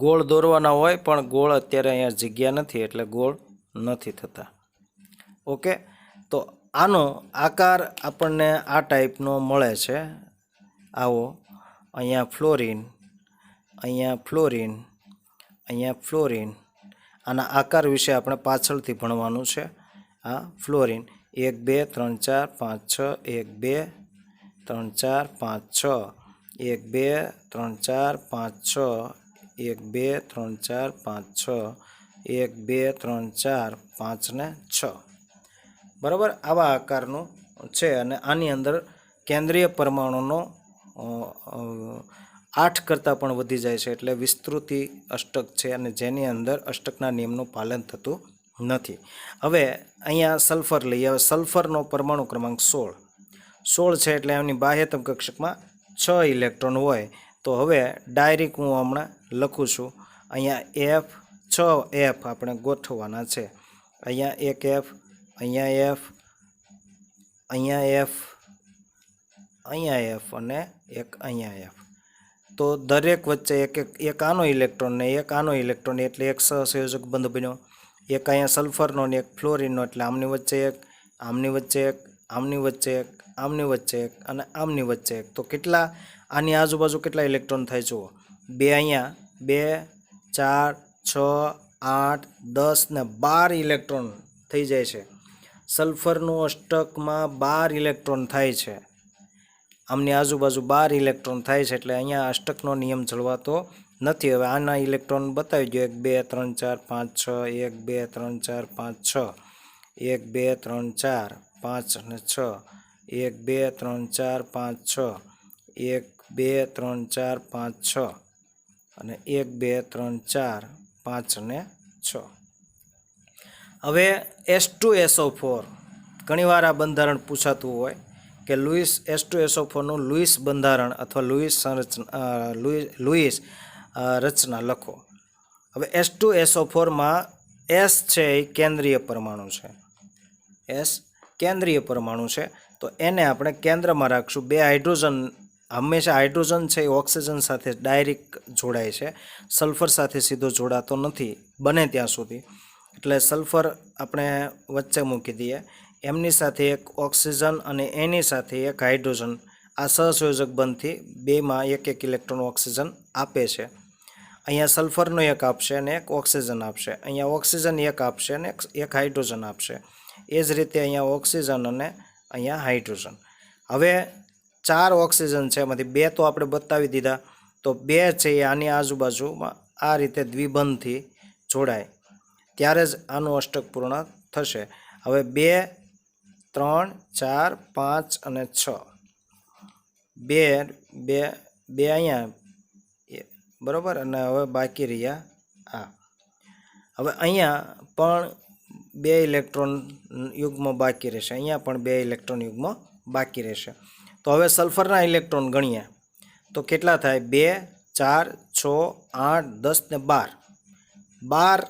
ગોળ દોરવાના હોય પણ ગોળ અત્યારે અહીંયા જગ્યા નથી એટલે ગોળ નથી થતા. ઓકે. તો આનો આકાર આપણને આ ટાઈપનો મળે છે. આવો અહીંયા ફ્લોરિન, અહીંયા ફ્લોરિન, અહીંયા ફ્લોરિન. આના આકાર વિશે આપણે પાછળથી ભણવાનું છે. આ ફ્લોરિન 1 2 3 4 5 6 1 2 3 4 5 6 1 2 3 4 5 6 1 2 3 4 5 6 1 2 3 4 5 ને 6. બરાબર. આવા આકારનું છે અને આની અંદર કેન્દ્રીય પરમાણુનો 8 કરતાં પણ વધી જાય છે એટલે વિસ્તૃતિ અષ્ટક છે અને જેની અંદર અષ્ટકના નિયમનું પાલન થતું નથી. હવે અહીંયા સલ્ફર લઈએ. હવે સલ્ફરનો પરમાણુ ક્રમાંક 16 છે એટલે એમની બાહ્યતમ કક્ષકમાં 6 ઇલેક્ટ્રોન હોય. તો હવે ડાયરેક્ટ હું હમણાં લખું છું. અહીંયા F 6 F આપણે ગોઠવવાના છે. અહીંયા એક F, અહીંયા F, અહીંયા F, અહીંયા F અને એક અહીંયા F. તો દરેક વચ્ચે એક આનો ઇલેક્ટ્રોન ને એક આનો ઇલેક્ટ્રોન એટલે એક સહસંયોજક બંધ બન્યો. એક અહીંયા સલ્ફરનો ને એક ફ્લોરિનનો એટલે આમની વચ્ચે એક, આમની વચ્ચે એક, આમની વચ્ચે એક, આમની વચ્ચે એક અને આમની વચ્ચે એક. તો કેટલા આની આજુબાજુ કેટલા ઇલેક્ટ્રોન થાય જુઓ. 2 અહીંયા, 2, 4, 6, 8, 10 ને 12 ઇલેક્ટ્રોન થઈ જાય છે. સલ્ફરનું અષ્ટકમાં 12 ઇલેક્ટ્રોન થાય છે. આમની આજુબાજુ 12 ઇલેક્ટ્રોન થાય છે એટલે અહીંયા અષ્ટકનો નિયમ જળવાતો નથી. હવે આના ઇલેક્ટ્રોન બતાવી દો. 1 2 3 4 5 6, 1 2 3 4 5 6, 1 2 3 4 5 અને 6, 1 2 3 4 5 6, 1 2 3 4 5 6 અને 1 2 3 4 5 અને 6. હવે H2SO4 ઘણીવાર આ બંધારણ પૂછાતું હોય કે લુઈસ H2SO4નું લુઈસ બંધારણ અથવા લુઈસ રચના લખો. હવે H2SO4માં S છે એ કેન્દ્રીય પરમાણુ છે. S કેન્દ્રીય પરમાણુ છે તો એને આપણે કેન્દ્રમાં રાખશું. 2 હાઇડ્રોજન, હંમેશા હાઇડ્રોજન છે એ ઓક્સિજન સાથે ડાયરેક્ટ જોડાય છે, સલ્ફર સાથે સીધો જોડાતો નથી બને ત્યાં સુધી. એટલે સલ્ફર આપણે વચ્ચે મૂકી દઈએ. એમની સાથે એક ઓક્સિજન અને એની સાથે એક હાઇડ્રોજન આ સહસંયોજક બંધથી બેમાં એક ઇલેક્ટ્રોન ઓક્સિજન આપે છે. અહીંયા સલ્ફરનો એક આપશે અને એક ઓક્સિજન આપશે. અહીંયા ઓક્સિજન એક આપશે અને એક હાઇડ્રોજન આપશે. એ જ રીતે અહીંયા ઓક્સિજન અને અહીંયા હાઇડ્રોજન. હવે 4 ઓક્સિજન છે એમાંથી 2 તો આપણે બતાવી દીધા. તો 2 છે એ આની આજુબાજુમાં આ રીતે દ્વિબંધથી જોડાય ત્યારે જ આનું અષ્ટક પૂર્ણ થશે. હવે 2 3 4 5 અને 6, 2 અહીંયા બરાબર. અને હવે બાકી રહ્યા આ. હવે અહીંયા પણ 2 ઇલેક્ટ્રોન યુગ્મ બાકી રહેશે. અહીંયા પણ 2 ઇલેક્ટ્રોન યુગ્મ બાકી રહેશે. તો હવે સલ્ફરના ઇલેક્ટ્રોન ગણીએ તો કેટલા થાય? 2 4 6 8 10 ને 12. 12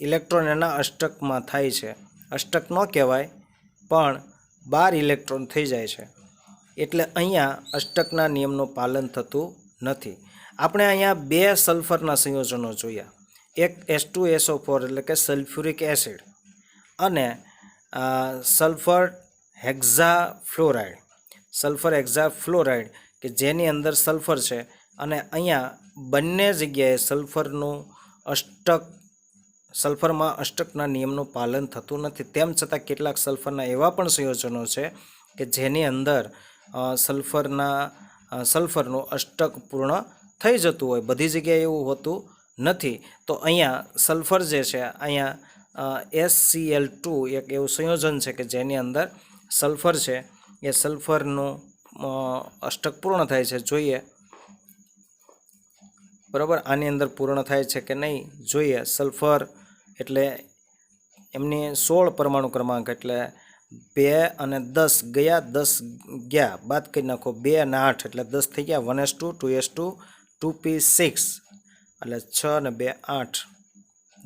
ઇલેક્ટ્રોન એના અષ્ટકમાં થાય છે. અષ્ટક ન કહેવાય પણ 12 ઇલેક્ટ્રોન થઈ જાય છે એટલે અહીંયા અષ્ટકના નિયમનું પાલન થતું નથી. આપણે અહીંયા 2 સલ્ફરના સંયોજનો જોયા. એક H2SO4 એટલે કે સલ્ફ્યુરિક એસિડ અને સલ્ફર હેક્ઝાફ્લોરાઇડ. સલ્ફર હેક્ઝાફ્લોરાઇડ કે જેની અંદર સલ્ફર છે અને અહીંયા બંને જગ્યાએ સલ્ફરમાં અષ્ટકના નિયમનું પાલન થતું નથી. તેમ છતાં કેટલાક સલ્ફરના એવા પણ સંયોજનો છે કે જેની અંદર સલ્ફરનું અષ્ટક પૂર્ણ થઈ જતું હોય. બધી જગ્યાએ એવું હોતું નથી. તો અહીંયા સલ્ફર જે છે અહીંયા HCl2 એક એવું સંયોજન છે કે જેની અંદર સલ્ફર છે એ સલ્ફરનું અષ્ટક પૂર્ણ થાય છે. જોઈએ બરાબર આની અંદર પૂર્ણ થાય છે કે નહીં જોઈએ. સલ્ફર એટલે એમની 16 પરમાણુ ક્રમાંક એટલે 2 અને 10 ગયા, 10 ગયા બાદ કરી નાખો. 2 અને 8 એટલે 10 થઈ ગયા. 1s2 2s2 2p6 એટલે 6 ને 2 8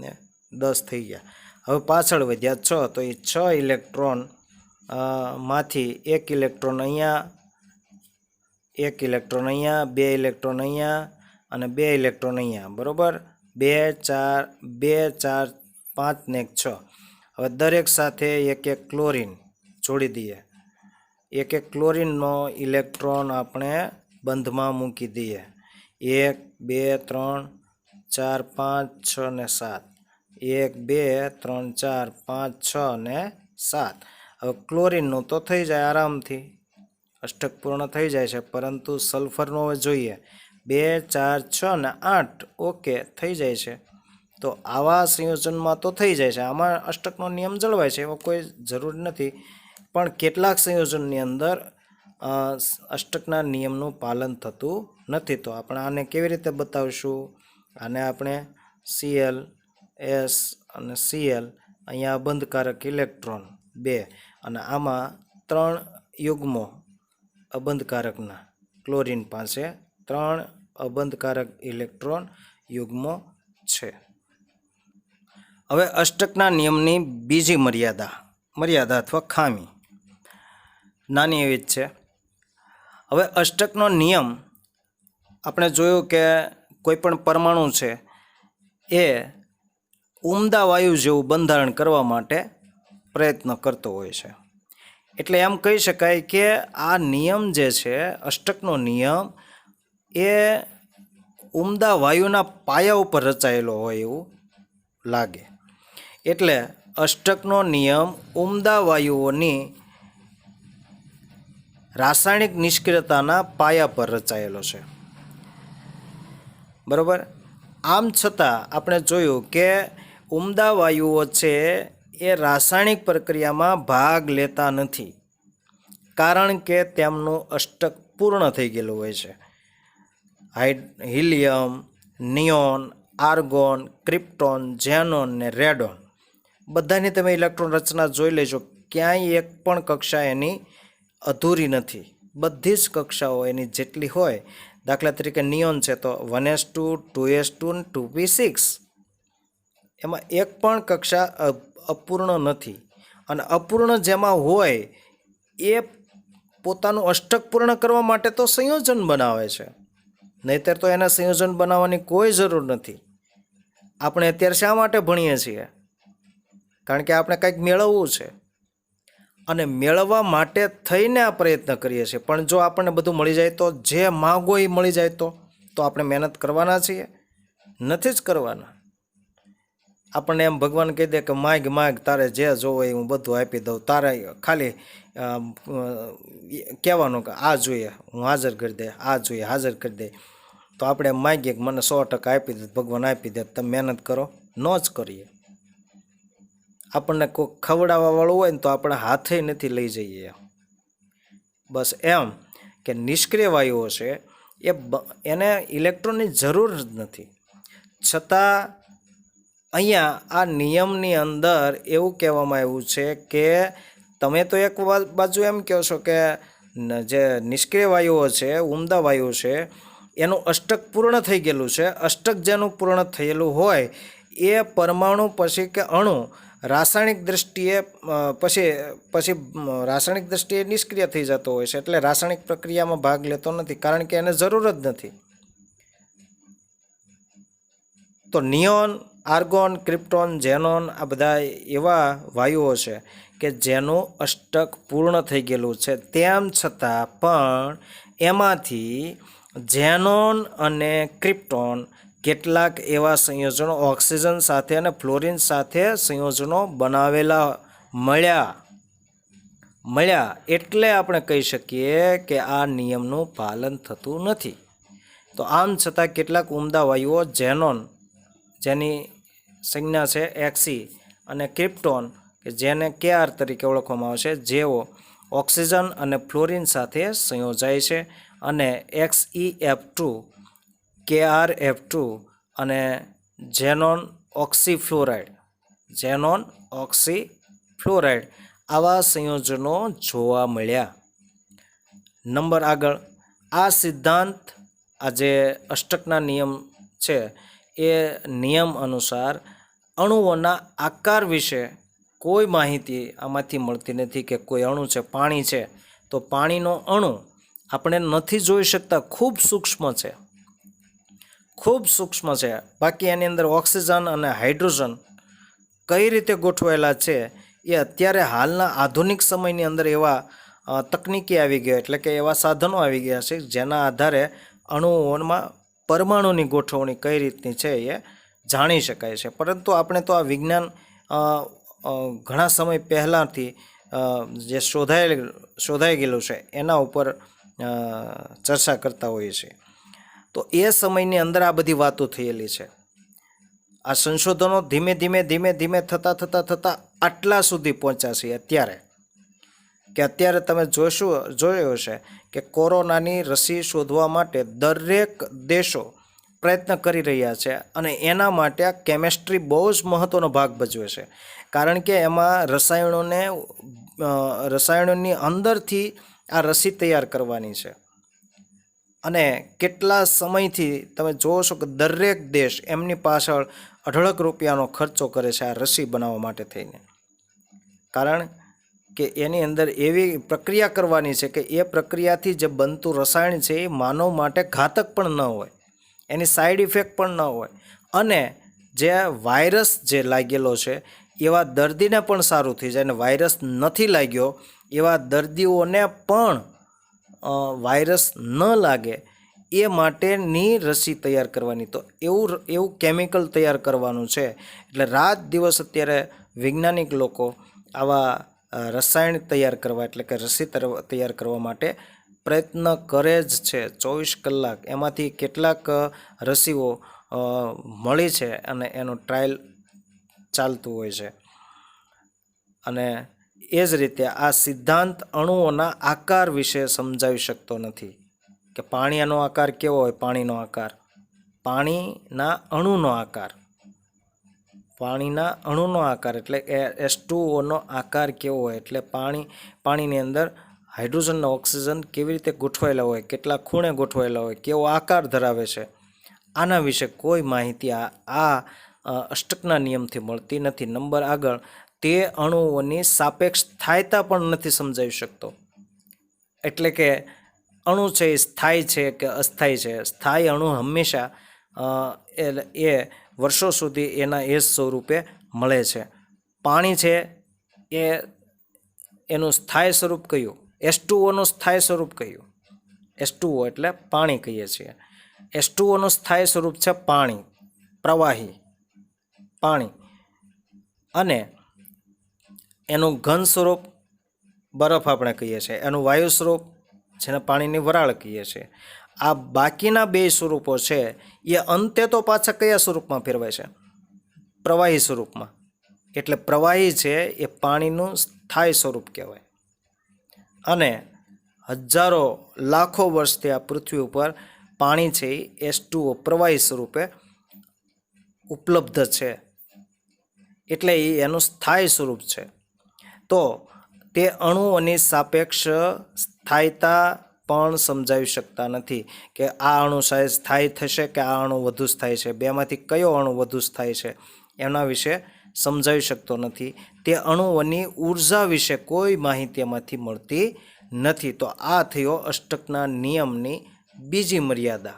ને 10 થઈ ગયા. હવે પાછળ વધ્યા 6 તો એ 6 ઇલેક્ટ્રોન માંથી 1 ઇલેક્ટ્રોન અહીંયા, 1 ઇલેક્ટ્રોન અહીંયા, 2 ઇલેક્ટ્રોન અહીંયા અને 2 ઇલેક્ટ્રોન અહીંયા. બરાબર 2 4 5 ને 6. હવે દરેક સાથે એક ક્લોરીન જોડી દઈએ. એક ક્લોરીનનો ઇલેક્ટ્રોન આપણે બંધમાં મૂકી દઈએ. 1 2 3 4 5 6 ને 7. 1 2 3 4 5 6 ને 7. હવે ક્લોરીનનું તો થઈ જાય આરામથી, અષ્ટક પૂર્ણ થઈ જાય છે. પરંતુ સલ્ફરનો હવે જોઈએ 2 4 6 ને 8 ઓકે થઈ જાય છે. તો આવા સંયોજનમાં તો થઈ જાય છે. આમાં અષ્ટકનો નિયમ જળવાય છે, એવો કોઈ જરૂર નથી. પણ કેટલાક સંયોજનની અંદર અષ્ટકના નિયમનું પાલન થતું નથી. તો આપણે આને કેવી રીતે બતાવશું? આને આપણે Cl S અને Cl, અહીંયા અબંધકારક ઇલેક્ટ્રોન 2 અને આમાં 3 યુગ્મો અબંધકારકના, ક્લોરીન પાસે 3 અબંધકારક ઇલેક્ટ્રોન યુગ્મો છે. હવે અષ્ટકના નિયમની બીજી મર્યાદા અથવા ખામી નાની એવી જ છે. હવે અષ્ટકનો નિયમ આપણે જોયું કે કોઈ પણ પરમાણુ છે એ ઉમદા વાયુ જેવું બંધારણ કરવા માટે પ્રયત્ન કરતો હોય છે. એટલે એમ કહી શકાય કે આ નિયમ જે છે, અષ્ટકનો નિયમ, એ ઉમદા વાયુના પાયા ઉપર રચાયેલો હોય એવું લાગે. એટલે અષ્ટકનો નિયમ ઉમદા વાયુઓની રાસાયણિક નિષ્ક્રિયતાના પાયા પર રચાયેલો છે. બરાબર. આમ છતાં આપણે જોયું કે ઉમદા વાયુઓ છે એ રાસાયણિક પ્રક્રિયામાં ભાગ લેતા નથી, કારણ કે તેમનું અષ્ટક પૂર્ણ થઈ ગયેલું હોય છે. Helium, neon, argon, krypton, xenon ને રેડોન, બધાની તમે ઇલેક્ટ્રોન રચના જોઈ લેજો, ક્યાંય એક પણ કક્ષા એની અધૂરી નથી. બધી જ કક્ષાઓ એની જેટલી હોય, દાખલા તરીકે નિયોન છે તો 1s2, 2s2 ને 2p6, એમાં એક પણ કક્ષા અપૂર્ણ નથી. અને અપૂર્ણ જેમાં હોય એ પોતાનું અષ્ટક પૂર્ણ કરવા માટે તો સંયોજન બનાવે છે, નહીંતર તો એને સંયોજન બનાવવાની કોઈ જરૂર નથી. આપણે અત્યારે શા માટે ભણીએ છીએ? કારણ કે આપણે કંઈક મેળવવું છે, અને મેળવવા માટે થઈને આ પ્રયત્ન કરીએ છીએ. પણ જો આપણને બધું મળી જાય તો, જે માગો એ મળી જાય તો આપણે મહેનત કરવાના છીએ? નથી જ કરવાના. આપણને એમ ભગવાન કહી દે કે માગ તારે જે જોવો એ હું બધું આપી દઉં, તારે ખાલી કહેવાનું કે આ જોઈએ હું હાજર કરી દે, આ જોઈએ હાજર કરી દે. તો આપણે એમ માગીએ કે મને 100% આપી દે, ભગવાન આપી દે, તમે મહેનત કરો? ન જ કરીએ. આપણને કોઈ ખવડાવવાવાળું હોય ને તો આપણે હાથે નથી લઈ જઈએ. બસ એમ કે નિષ્ક્રિય વાયુઓ છે એને ઇલેક્ટ્રોનની જરૂર જ નથી. છતાં અહીંયા આ નિયમની અંદર એવું કહેવામાં આવ્યું છે કે તમે તો એક બાજુ એમ કહો છો કે જે નિષ્ક્રિય વાયુઓ છે, ઉમદા વાયુ છે, એનું અષ્ટક પૂર્ણ થઈ ગયેલું છે. અષ્ટક જેનું પૂર્ણ થયેલું હોય એ પરમાણુ પછી કે અણુ રાસાયણિક દ્રષ્ટિએ પછી રાસાયણિક દ્રષ્ટિએ નિષ્ક્રિય થઈ જતો હોય છે. એટલે રાસાયણિક પ્રક્રિયામાં ભાગ લેતો નથી, કારણ કે એને જરૂર જ નથી. તો નિયોન, આર્ગોન, ક્રિપ્ટોન, ઝેનોન આ બધા એવા વાયુઓ છે કે જેનું અષ્ટક પૂર્ણ થઈ ગયેલું છે. તેમ છતાં પણ એમાંથી ઝેનોન અને ક્રિપ્ટોન કેટલાક એવા સંયોજનો ઓક્સિજન સાથે અને ફ્લોરિન સાથે સંયોજનો બનાવેલા મળ્યા એટલે આપણે કહી શકીએ કે આ નિયમનું પાલન થતું નથી. તો આમ છતાં કેટલાક ઉમદા વાયુઓ ઝેનોન, જેની સંજ્ઞા છે Xe, અને ક્રિપ્ટોન કે જેને Kr તરીકે ઓળખવામાં આવે છે, જેઓ ઓક્સિજન અને ફ્લોરિન સાથે સંયોજાય છે અને XeF2, KrF2 અને ઝેનોન ઓક્સીફ્લોરાઇડ આવા સંયોજનો જોવા મળ્યા. નંબર આગળ, આ સિદ્ધાંત, આ જે અષ્ટકના નિયમ છે એ નિયમ અનુસાર અણુઓના આકાર વિશે કોઈ માહિતી આમાંથી મળતી નથી. કે કોઈ અણુ છે, પાણી છે તો પાણીનો અણુ આપણે નથી જોઈ શકતા, ખૂબ સૂક્ષ્મ છે. બાકી એની અંદર ઓક્સિજન અને હાઇડ્રોજન કઈ રીતે ગોઠવાયેલા છે એ અત્યારે હાલના આધુનિક સમયની અંદર એવા તકનિકી આવી ગયા, એટલે કે એવા સાધનો આવી ગયા છે જેના આધારે અણુઓમાં પરમાણુની ગોઠવણી કઈ રીતની છે એ જાણી શકાય છે. પરંતુ આપણે તો આ વિજ્ઞાન ઘણા સમય પહેલાંથી જે શોધાઈ ગયેલું છે એના ઉપર ચર્ચા કરતા હોઈએ છીએ. તો એ સમયની અંદર આ બધી વાતો થયેલી છે. આ સંશોધનો ધીમે ધીમે થતાં આટલા સુધી પહોંચ્યા છે અત્યારે. કે અત્યારે તમે જોયું હશે કે કોરોનાની રસી શોધવા માટે દરેક દેશો પ્રયત્ન કરી રહ્યા છે અને એના માટે આ કેમેસ્ટ્રી બહુ જ મહત્ત્વનો ભાગ ભજવે છે. કારણ કે એમાં રસાયણોની અંદરથી આ રસી તૈયાર કરવાની છે અને કેટલા સમયથી તમે જોવો છો કે દરેક દેશ એમની પાછળ અઢળક રૂપિયાનો ખર્ચો કરે છે આ રસી બનાવવા માટે થઈને. કારણ કે એની અંદર એવી પ્રક્રિયા કરવાની છે કે એ પ્રક્રિયાથી જે બનતું રસાયણ છે એ માનવ માટે ઘાતક પણ ન હોય, એની સાઈડ ઇફેક્ટ પણ ન હોય અને જે વાયરસ જે લાગેલો છે એવા દર્દીને પણ સારું થઈ જાય અને વાયરસ નથી લાગ્યો એવા દર્દીઓને પણ વાયરસ ન લાગે એ માટેની રસી તૈયાર કરવાની. તો એવું કેમિકલ તૈયાર કરવાનું છે. એટલે રાત દિવસ અત્યારે વૈજ્ઞાનિક લોકો આવા રસાયણ તૈયાર કરવા એટલે કે રસી તૈયાર કરવા માટે પ્રયત્ન કરે જ છે 24 કલાક. એમાંથી કેટલાક રસીઓ મળી છે અને એનું ટ્રાયલ ચાલતું હોય છે. અને એ જ રીતે આ સિદ્ધાંત અણુઓના આકાર વિશે સમજાવી શકતો નથી કે પાણીનો આકાર કેવો હોય. પાણીનો આકાર, પાણીના અણુનો આકાર, પાણીના અણુનો આકાર એટલે H2O આકાર કેવો હોય. એટલે પાણીની અંદર હાઇડ્રોજન અને ઓક્સિજન કેવી રીતે ગોઠવાયેલા હોય, કેટલા ખૂણે ગોઠવાયેલા હોય, કેવો આકાર ધરાવે છે, આના વિશે કોઈ માહિતી આ અષ્ટકના નિયમથી મળતી નથી. નંબર આગળ, તે અણુઓની સાપેક્ષ સ્થાયીતા પણ નથી સમજાવી શકતો. એટલે કે અણુ છે એ સ્થાયી છે કે અસ્થાયી છે. સ્થાયી અણુ હંમેશા એ વર્ષો સુધી એના એ સ્વરૂપે મળે છે. પાણી છે એનું સ્થાયી સ્વરૂપ કયું? H2Oનું સ્થાયી સ્વરૂપ કયું? H2O એટલે પાણી કહીએ છીએ. H2Oનું સ્થાયી સ્વરૂપ છે પાણી, પ્રવાહી પાણી. અને એનું ઘન સ્વરૂપ બરફ આપણે કહીએ છીએ. એનું વાયુ સ્વરૂપ જેને પાણીની વરાળ કહીએ છીએ. આ બાકીના બે સ્વરૂપો છે એ અંતે તો પાછા કયા સ્વરૂપમાં ફેરવાય છે? પ્રવાહી સ્વરૂપમાં. એટલે પ્રવાહી છે એ પાણીનું સ્થાયી સ્વરૂપ કહેવાય. અને હજારો લાખો વર્ષથી આ પૃથ્વી ઉપર પાણી છે એ H2O પ્રવાહી સ્વરૂપે ઉપલબ્ધ છે. એટલે એ એનું સ્થાયી સ્વરૂપ છે. તો તે અણુઓની સાપેક્ષ સ્થાયીતા પણ સમજાવી શકતા નથી કે આ અણુ સ્થાયી થશે કે આ અણુ વધુ સ્થાયી છે, બેમાંથી કયો અણુ વધુ સ્થાયી છે એના વિશે સમજાવી શકતો નથી. તે અણુઓની ઉર્જા વિશે કોઈ માહિતી એમાંથી મળતી નથી. તો આ થયો અષ્ટકના નિયમની બીજી મર્યાદા.